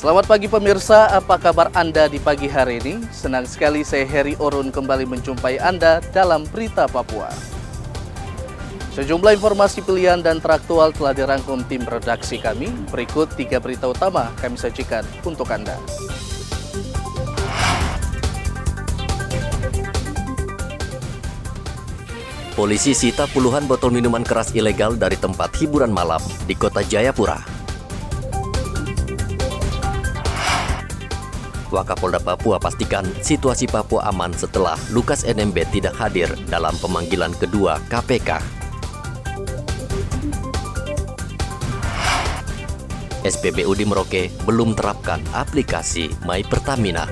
Selamat pagi pemirsa, apa kabar Anda di pagi hari ini? Senang sekali saya Heri Orun kembali menjumpai Anda dalam Berita Papua. Sejumlah informasi pilihan dan teraktual telah dirangkum tim redaksi kami. Berikut 3 berita utama kami sajikan untuk Anda. Polisi sita puluhan botol minuman keras ilegal dari tempat hiburan malam di Kota Jayapura. Wakapolda Papua pastikan situasi Papua aman setelah Lukas NMB tidak hadir dalam pemanggilan kedua KPK. SPBU di Merauke belum terapkan aplikasi My Pertamina.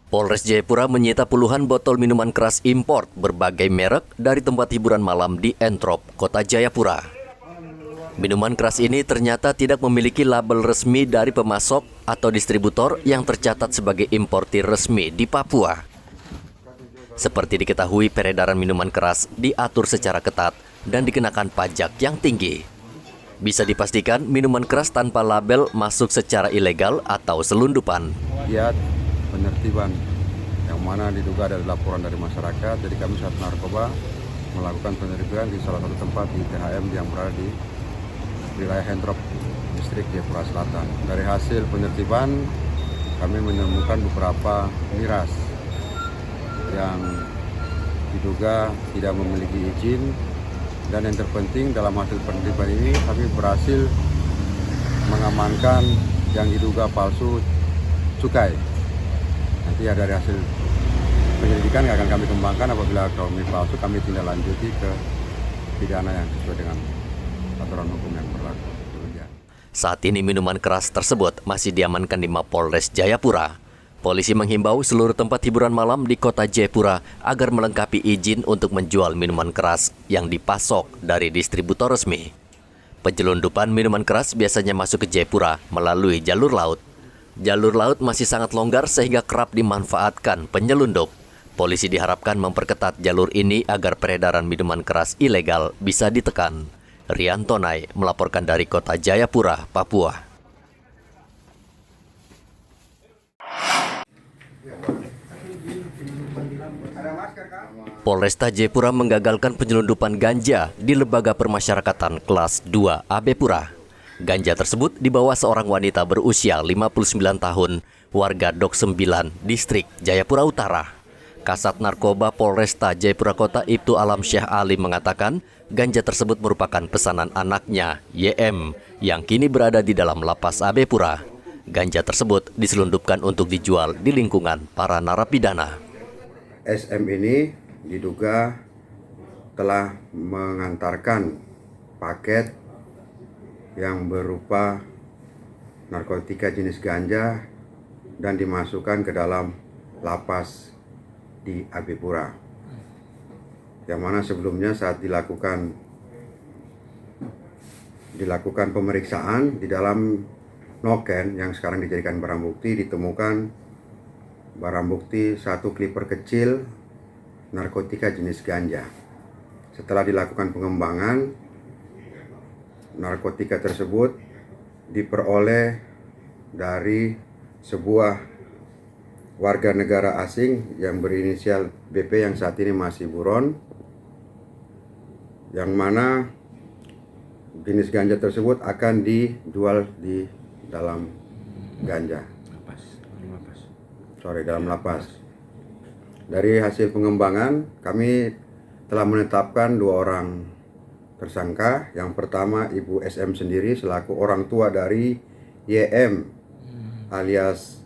Polres Jayapura menyita puluhan botol minuman keras impor berbagai merek dari tempat hiburan malam di Entrop, Kota Jayapura. Minuman keras ini ternyata tidak memiliki label resmi dari pemasok atau distributor yang tercatat sebagai importir resmi di Papua. Seperti diketahui, peredaran minuman keras diatur secara ketat dan dikenakan pajak yang tinggi. Bisa dipastikan minuman keras tanpa label masuk secara ilegal atau selundupan. Penertiban yang mana diduga ada laporan dari masyarakat, jadi kami saat narkoba melakukan penertiban di salah satu tempat di THM yang berada di wilayah Entrop, distrik Jayapura Selatan. Dari hasil penertiban kami menemukan beberapa miras yang diduga tidak memiliki izin, dan yang terpenting dalam hasil penertiban ini kami berhasil mengamankan yang diduga palsu cukai. Nanti dari hasil penyelidikan akan kami kembangkan, apabila kami palsu kami tindak lanjuti ke pidana yang sesuai dengan aturan hukum yang berlaku. Saat ini minuman keras tersebut masih diamankan di Mapolres Jayapura. Polisi menghimbau seluruh tempat hiburan malam di Kota Jayapura agar melengkapi izin untuk menjual minuman keras yang dipasok dari distributor resmi. Penyelundupan minuman keras biasanya masuk ke Jayapura melalui jalur laut. Jalur laut masih sangat longgar sehingga kerap dimanfaatkan penyelundup. Polisi diharapkan memperketat jalur ini agar peredaran minuman keras ilegal bisa ditekan. Rian Tonai melaporkan dari Kota Jayapura, Papua. Polresta Jayapura menggagalkan penyelundupan ganja di Lembaga Permasyarakatan Kelas 2 Abepura. Ganja tersebut dibawa seorang wanita berusia 59 tahun, warga Dok 9, distrik Jayapura Utara. Kasat Narkoba Polresta Jayapura Kota Ibtu Alam Syekh Ali mengatakan ganja tersebut merupakan pesanan anaknya, YM, yang kini berada di dalam lapas Abepura. Ganja tersebut diselundupkan untuk dijual di lingkungan para narapidana. SM ini diduga telah mengantarkan paket yang berupa narkotika jenis ganja dan dimasukkan ke dalam lapas di Abepura. Yang mana sebelumnya saat dilakukan pemeriksaan di dalam noken yang sekarang dijadikan barang bukti, ditemukan barang bukti 1 kliper kecil narkotika jenis ganja. Setelah dilakukan pengembangan, narkotika tersebut diperoleh dari sebuah warga negara asing yang berinisial BP yang saat ini masih buron, yang mana jenis ganja tersebut akan dijual di dalam dalam lapas. Dari hasil pengembangan kami telah menetapkan 2 orang tersangka. Yang pertama Ibu SM sendiri selaku orang tua dari YM alias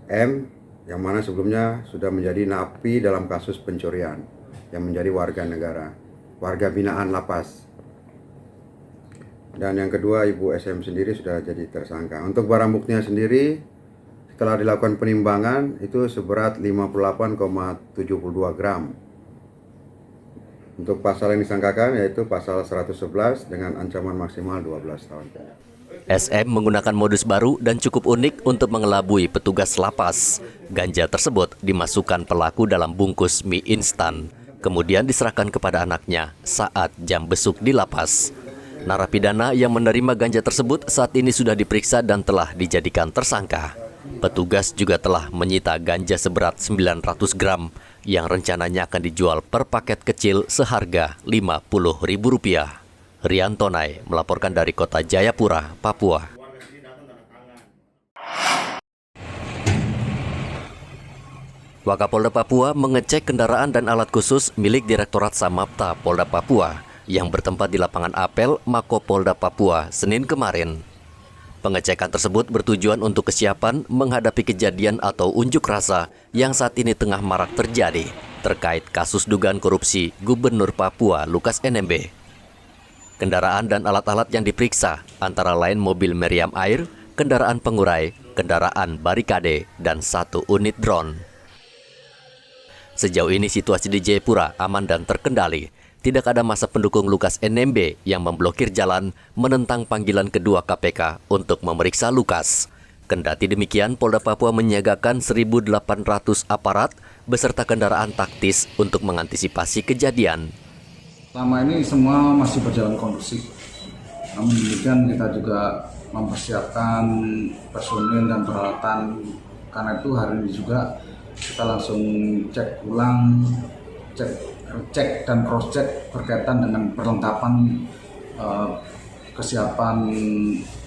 M, yang mana sebelumnya sudah menjadi napi dalam kasus pencurian, yang menjadi warga binaan lapas. Dan yang kedua Ibu SM sendiri sudah jadi tersangka. Untuk barang buktinya sendiri setelah dilakukan penimbangan itu seberat 58,72 gram. Untuk pasal yang disangkakan yaitu pasal 111 dengan ancaman maksimal 12 tahun. SM menggunakan modus baru dan cukup unik untuk mengelabui petugas lapas. Ganja tersebut dimasukkan pelaku dalam bungkus mie instan, kemudian diserahkan kepada anaknya saat jam besuk di lapas. Narapidana yang menerima ganja tersebut saat ini sudah diperiksa dan telah dijadikan tersangka. Petugas juga telah menyita ganja seberat 900 gram yang rencananya akan dijual per paket kecil seharga Rp50.000. Rian Tonai melaporkan dari Kota Jayapura, Papua. Wakapolda Papua mengecek kendaraan dan alat khusus milik Direktorat Samapta Polda Papua yang bertempat di lapangan apel Mako Polda Papua Senin kemarin. Pengecekan tersebut bertujuan untuk kesiapan menghadapi kejadian atau unjuk rasa yang saat ini tengah marak terjadi terkait kasus dugaan korupsi Gubernur Papua Lukas NMB. Kendaraan dan alat-alat yang diperiksa antara lain mobil meriam air, kendaraan pengurai, kendaraan barikade, dan 1 unit drone. Sejauh ini situasi di Jayapura aman dan terkendali. Tidak ada massa pendukung Lukas NMB yang memblokir jalan menentang panggilan kedua KPK untuk memeriksa Lukas. Kendati demikian, Polda Papua menyiagakan 1.800 aparat beserta kendaraan taktis untuk mengantisipasi kejadian. Selama ini semua masih berjalan kondusif. Namun demikian kita juga mempersiapkan personil dan peralatan. Karena itu hari ini juga kita langsung cek ulang, cek dan cross check berkaitan dengan perlengkapan kesiapan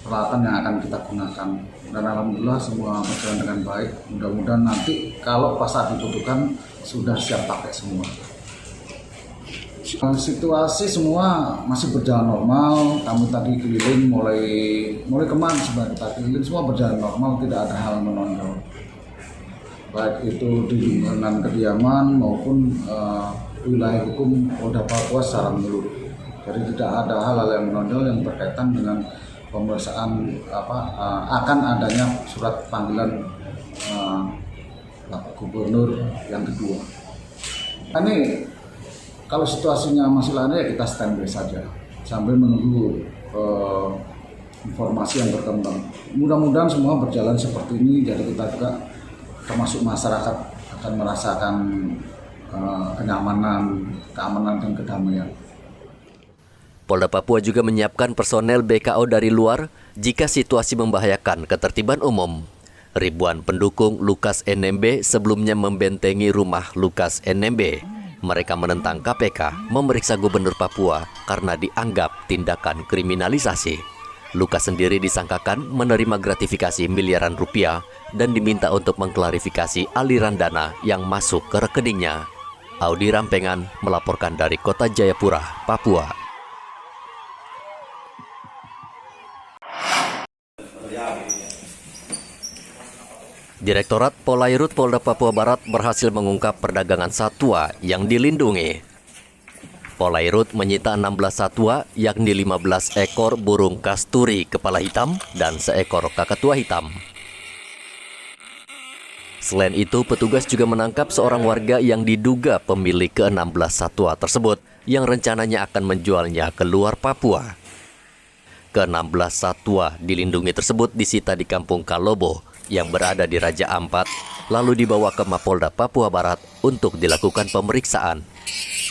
peralatan yang akan kita gunakan. Dan alhamdulillah semua berjalan dengan baik. Mudah-mudahan nanti kalau pas saat dibutuhkan sudah siap pakai semua. Situasi semua masih berjalan normal. Kami tadi keliling mulai kemarin sebenarnya kita keliling semua berjalan normal, tidak ada hal menonjol. Baik itu di lingkungan kediaman maupun wilayah hukum Polda Papua secara menyeluruh. Jadi tidak ada hal-hal yang menonjol yang berkaitan dengan pemeriksaan akan adanya surat panggilan Gubernur yang kedua. Ini kalau situasinya masih landai ya kita standby saja sambil menunggu informasi yang berkembang. Mudah-mudahan semua berjalan seperti ini, jadi kita juga termasuk masyarakat akan merasakan kenyamanan, keamanan dan kedamaian. Polda Papua juga menyiapkan personel BKO dari luar jika situasi membahayakan ketertiban umum. Ribuan pendukung Lukas NMB sebelumnya membentengi rumah Lukas NMB. Mereka menentang KPK memeriksa Gubernur Papua karena dianggap tindakan kriminalisasi. Lukas sendiri disangkakan menerima gratifikasi miliaran rupiah dan diminta untuk mengklarifikasi aliran dana yang masuk ke rekeningnya. Audi Rampengan melaporkan dari Kota Jayapura, Papua. Direktorat Polairut Polda Papua Barat berhasil mengungkap perdagangan satwa yang dilindungi. Polairut menyita 16 satwa, yakni 15 ekor burung kasturi kepala hitam dan seekor kakatua hitam. Selain itu, petugas juga menangkap seorang warga yang diduga pemilik ke-16 satwa tersebut yang rencananya akan menjualnya ke luar Papua. Ke-16 satwa dilindungi tersebut disita di Kampung Kalobo yang berada di Raja Ampat, lalu dibawa ke Mapolda Papua Barat untuk dilakukan pemeriksaan.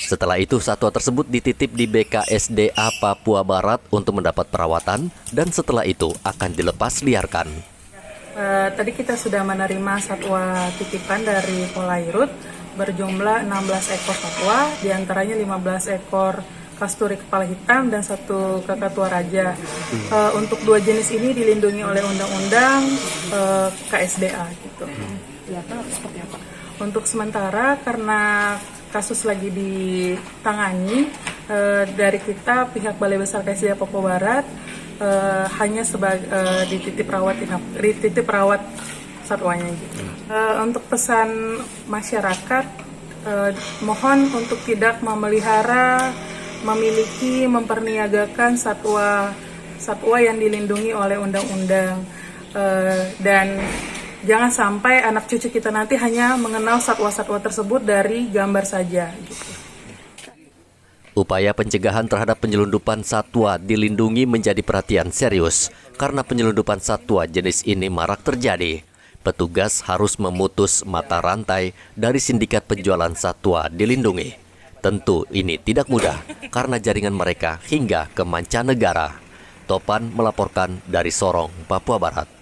Setelah itu, satwa tersebut dititip di BKSDA Papua Barat untuk mendapat perawatan dan setelah itu akan dilepas liarkan. Tadi kita sudah menerima satwa titipan dari Polairut berjumlah 16 ekor satwa, diantaranya 15 ekor kasturi kepala hitam dan 1 kakatua raja. Untuk 2 jenis ini dilindungi oleh undang-undang KSDA gitu. Seperti apa? Untuk sementara karena kasus lagi ditangani dari kita pihak Balai Besar KSDA Papua Barat hanya sebagai dititip rawat satwanya gitu. Untuk pesan masyarakat mohon untuk tidak memelihara, memiliki, memperniagakan satwa yang dilindungi oleh undang-undang, dan jangan sampai anak cucu kita nanti hanya mengenal satwa-satwa tersebut dari gambar saja gitu. Upaya pencegahan terhadap penyelundupan satwa dilindungi menjadi perhatian serius karena penyelundupan satwa jenis ini marak terjadi. Petugas harus memutus mata rantai dari sindikat penjualan satwa dilindungi. Tentu ini tidak mudah karena jaringan mereka hingga ke mancanegara. Topan melaporkan dari Sorong, Papua Barat.